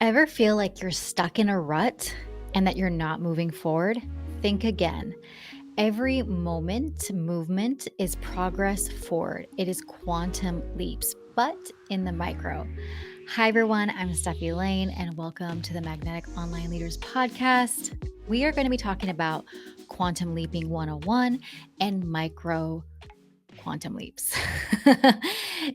Ever feel like you're stuck in a rut and that you're not moving forward? Think again. Every movement is progress forward. It is quantum leaps, but in the micro. Hi, everyone. I'm Stefi Lane, and welcome to the Magnetic Online Leaders Podcast. We are going to be talking about quantum leaping 101 and micro quantum leaps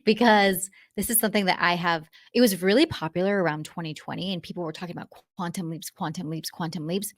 because this is something that it was really popular around 2020 and people were talking about quantum leaps, quantum leaps, quantum leaps.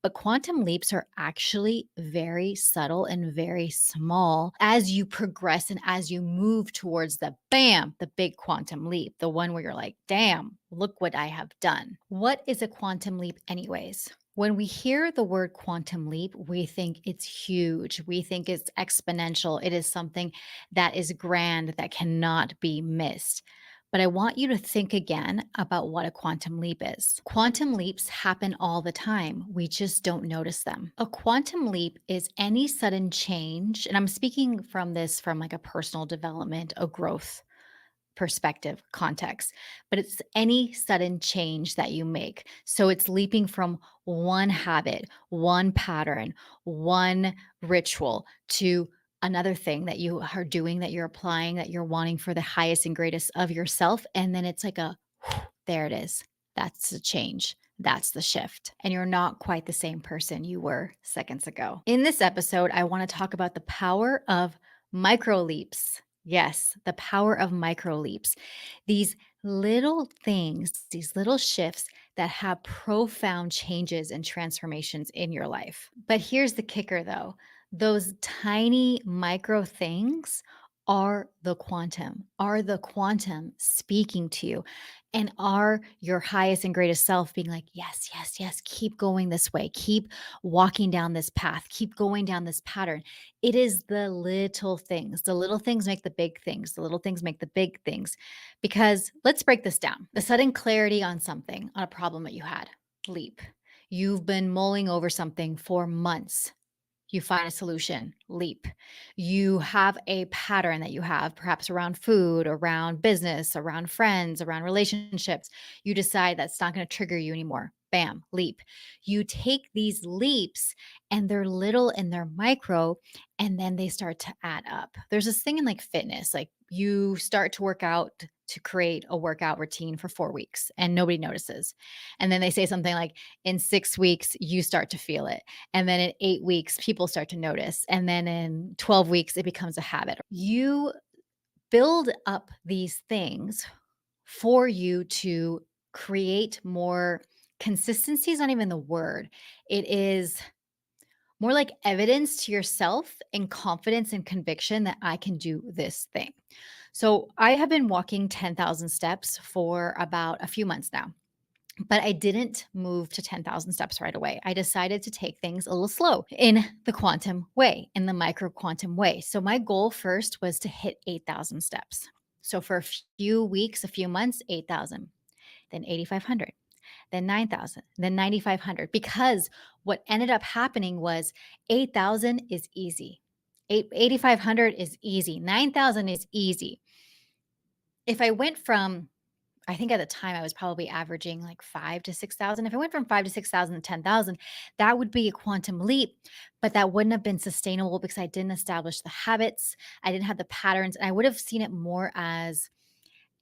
But quantum leaps are actually very subtle and very small as you progress and as you move towards the big quantum leap, the one where you're like, damn, look what I have done. What is a quantum leap, anyways? When we hear the word quantum leap, we think it's huge. We think it's exponential. It is something that is grand, that cannot be missed. But I want you to think again about what a quantum leap is. Quantum leaps happen all the time. We just don't notice them. A quantum leap is any sudden change, and I'm speaking from this from like a personal development, a growth perspective, context, but it's any sudden change that you make. So it's leaping from one habit, one pattern, one ritual to another thing that you are doing, that you're applying, that you're wanting for the highest and greatest of yourself. And then it's like there it is. That's the change. That's the shift. And you're not quite the same person you were seconds ago. In this episode, I want to talk about the power of micro leaps. Yes, the power of micro leaps. These little things, these little shifts that have profound changes and transformations in your life. But here's the kicker though, those tiny micro things are the quantum speaking to you, and are your highest and greatest self being like, yes, yes, yes, keep going this way, keep walking down this path, keep going down this pattern. It is the little things. The little things make the big things. The little things make the big things. Because let's break this down. The sudden clarity on something, on a problem that you had, leap. You've been mulling over something for months. You find a solution, leap. You have a pattern that you have, perhaps around food, around business, around friends, around relationships. You decide that's not going to trigger you anymore. Bam, leap. You take these leaps and they're little and they're micro, and then they start to add up. There's this thing in like fitness, like you start to work out to create a workout routine for 4 weeks and nobody notices. And then they say something like, in 6 weeks, you start to feel it. And then in 8 weeks, people start to notice. And then in 12 weeks, it becomes a habit. You build up these things for you to create more consistency, is not even the word. It is more like evidence to yourself and confidence and conviction that I can do this thing. So I have been walking 10,000 steps for about a few months now. But I didn't move to 10,000 steps right away. I decided to take things a little slow in the quantum way, in the micro quantum way. So my goal first was to hit 8,000 steps. So for a few weeks, a few months, 8,000, then 8,500, then 9,000, then 9,500. Because what ended up happening was 8,000 is easy. 8,500 is easy. 9,000 is easy. If I went from, I think at the time I was probably averaging like 5 to 6,000. If I went from 5 to 6,000 to 10,000, that would be a quantum leap, but that wouldn't have been sustainable because I didn't establish the habits. I didn't have the patterns, and I would have seen it more as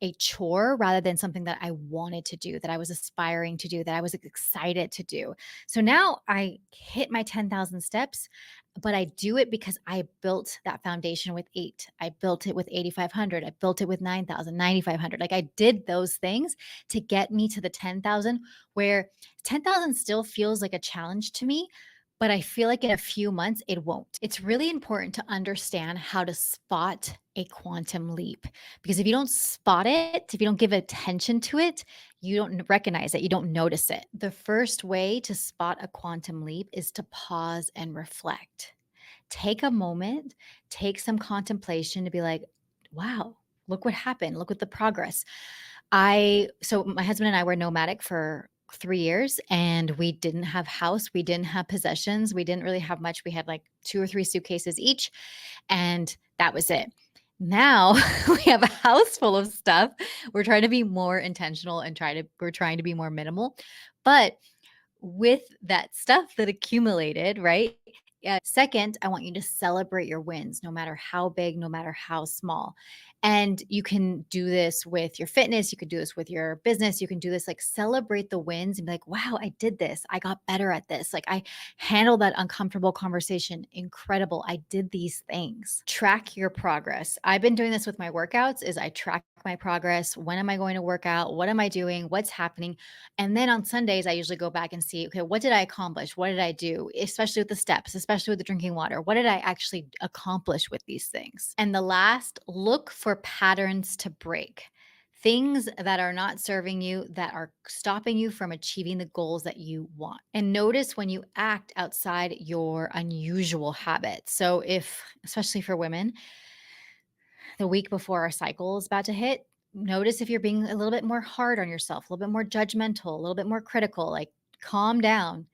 a chore rather than something that I wanted to do, that I was aspiring to do, that I was excited to do. So now I hit my 10,000 steps, but I do it because I built that foundation with 8. I built it with 8,500. I built it with 9,000, 9,500. Like I did those things to get me to the 10,000, where 10,000 still feels like a challenge to me, but I feel like in a few months it won't. It's really important to understand how to spot a quantum leap, because if you don't spot it, if you don't give attention to it, you don't recognize it, you don't notice it. The first way to spot a quantum leap is to pause and reflect. Take a moment, take some contemplation to be like, wow, look what happened. Look at the progress. So my husband and I were nomadic for 3 years, and we didn't have house. We didn't have possessions. We didn't really have much. We had like 2 or 3 suitcases each, and that was it. Now we have a house full of stuff. We're trying to be more intentional and we're trying to be more minimal. But with that stuff that accumulated, right? Second, I want you to celebrate your wins, no matter how big, no matter how small. And you can do this with your fitness. You can do this with your business. You can do this like celebrate the wins and be like, wow, I did this. I got better at this. Like I handled that uncomfortable conversation. Incredible. I did these things. Track your progress. I've been doing this with my workouts is I track my progress. When am I going to work out? What am I doing? What's happening? And then on Sundays, I usually go back and see, okay, what did I accomplish? What did I do? Especially with the steps, especially with the drinking water. What did I actually accomplish with these things? And the last, look for patterns to break. Things that are not serving you, that are stopping you from achieving the goals that you want. And notice when you act outside your unusual habits. So, if, especially for women, the week before our cycle is about to hit, notice if you're being a little bit more hard on yourself, a little bit more judgmental, a little bit more critical, like calm down,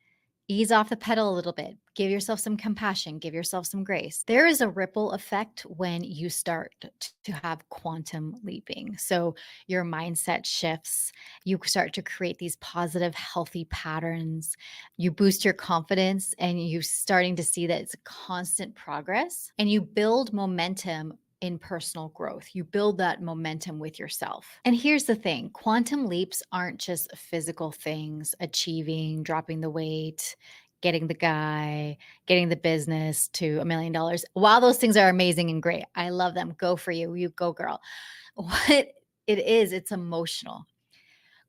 ease off the pedal a little bit, give yourself some compassion, give yourself some grace. There is a ripple effect when you start to have quantum leaping. So your mindset shifts, you start to create these positive, healthy patterns. You boost your confidence and you starting to see that it's a constant progress and you build momentum in personal growth. You build that momentum with yourself. And here's the thing, quantum leaps aren't just physical things, achieving, dropping the weight, getting the guy, getting the business to $1 million. While those things are amazing and great, I love them. Go for you. You go, girl. What it is, it's emotional.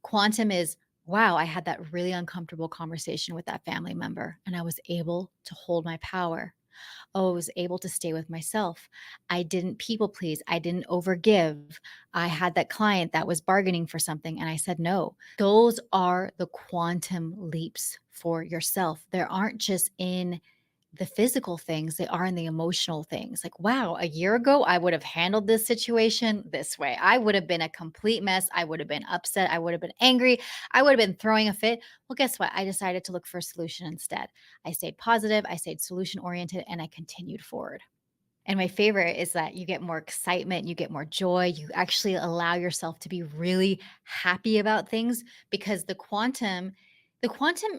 Quantum is, wow, I had that really uncomfortable conversation with that family member and I was able to hold my power. Oh, I was able to stay with myself. I didn't people please. I didn't overgive. I had that client that was bargaining for something and I said no. Those are the quantum leaps for yourself. There aren't just in the physical things, they are in the emotional things. Like, wow, a year ago, I would have handled this situation this way. I would have been a complete mess. I would have been upset. I would have been angry. I would have been throwing a fit. Well, guess what? I decided to look for a solution instead. I stayed positive, I stayed solution oriented, and I continued forward. And my favorite is that you get more excitement, you get more joy, you actually allow yourself to be really happy about things because the quantum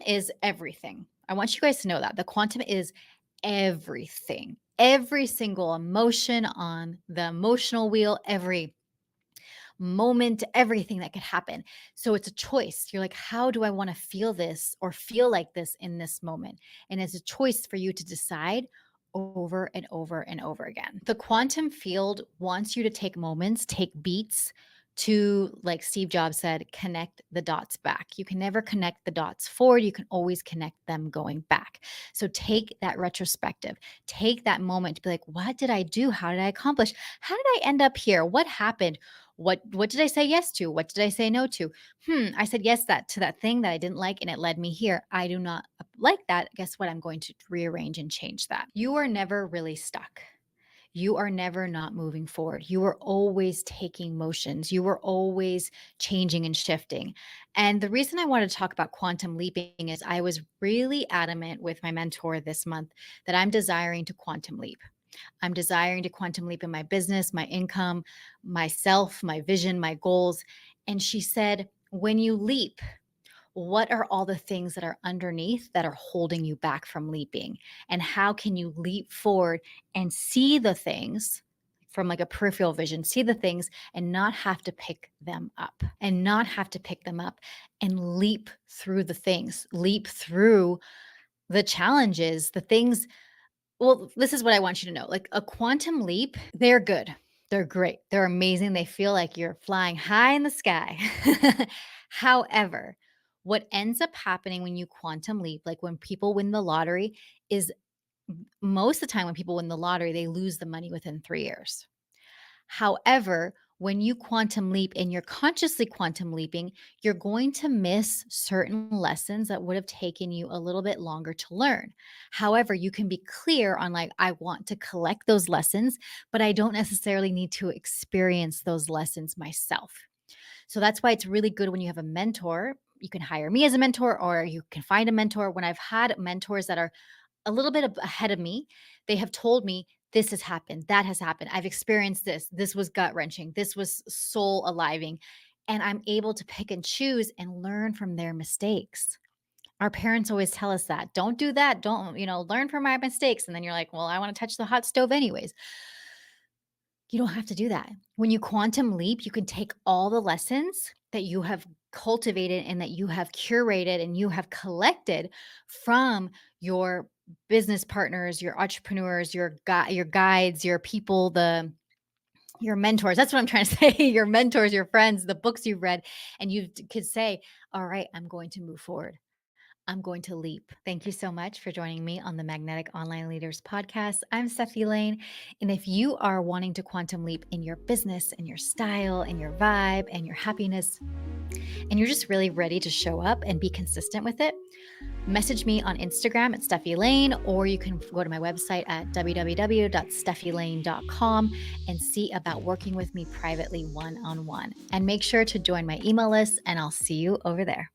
is everything. I want you guys to know that. The quantum is everything. Every single emotion on the emotional wheel, every moment, everything that could happen. So it's a choice. You're like, how do I want to feel this or feel like this in this moment? And it's a choice for you to decide over and over and over again. The quantum field wants you to take moments, take beats to, like Steve Jobs said, connect the dots back. You can never connect the dots forward. You can always connect them going back. So take that retrospective, take that moment to be like, what did I do? How did I accomplish? How did I end up here? What happened? What did I say yes to? What did I say no to? I said yes to that thing that I didn't like and it led me here. I do not like that. Guess what? I'm going to rearrange and change that. You are never really stuck. You are never not moving forward. You are always taking motions. You are always changing and shifting. And the reason I wanted to talk about quantum leaping is I was really adamant with my mentor this month that I'm desiring to quantum leap. I'm desiring to quantum leap in my business, my income, myself, my vision, my goals. And she said, when you leap, what are all the things that are underneath that are holding you back from leaping? And how can you leap forward and see the things from like a peripheral vision, see the things and not have to pick them up and not have to pick them up and leap through the things, leap through the challenges, the things. Well, this is what I want you to know. Like a quantum leap, they're good. They're great. They're amazing. They feel like you're flying high in the sky. However, what ends up happening when you quantum leap, like when people win the lottery, is most of the time when people win the lottery, they lose the money within 3 years. However, when you quantum leap and you're consciously quantum leaping, you're going to miss certain lessons that would have taken you a little bit longer to learn. However, you can be clear on, like, I want to collect those lessons, but I don't necessarily need to experience those lessons myself. So that's why it's really good when you have a mentor. You can hire me as a mentor or you can find a mentor. When I've had mentors that are a little bit ahead of me, they have told me This has happened. That has happened. I've experienced this. This was gut wrenching. This was soul aliving. And I'm able to pick and choose and learn from their mistakes. Our parents always tell us that. Don't do that. Don't, learn from my mistakes. And then you're like, well, I want to touch the hot stove anyways. You don't have to do that. When you quantum leap, you can take all the lessons that you have cultivated and that you have curated and you have collected from your business partners, your entrepreneurs, your guides, your people, your mentors. That's what I'm trying to say. Your mentors, your friends, the books you've read, and you could say, "All right, I'm going to move forward. I'm going to leap." Thank you so much for joining me on the Magnetic Online Leaders podcast. I'm Stefi Lane. And if you are wanting to quantum leap in your business and your style and your vibe and your happiness, and you're just really ready to show up and be consistent with it, message me on Instagram at Stefi Lane, or you can go to my website at www.stefilane.com and see about working with me privately one-on-one. And make sure to join my email list, and I'll see you over there.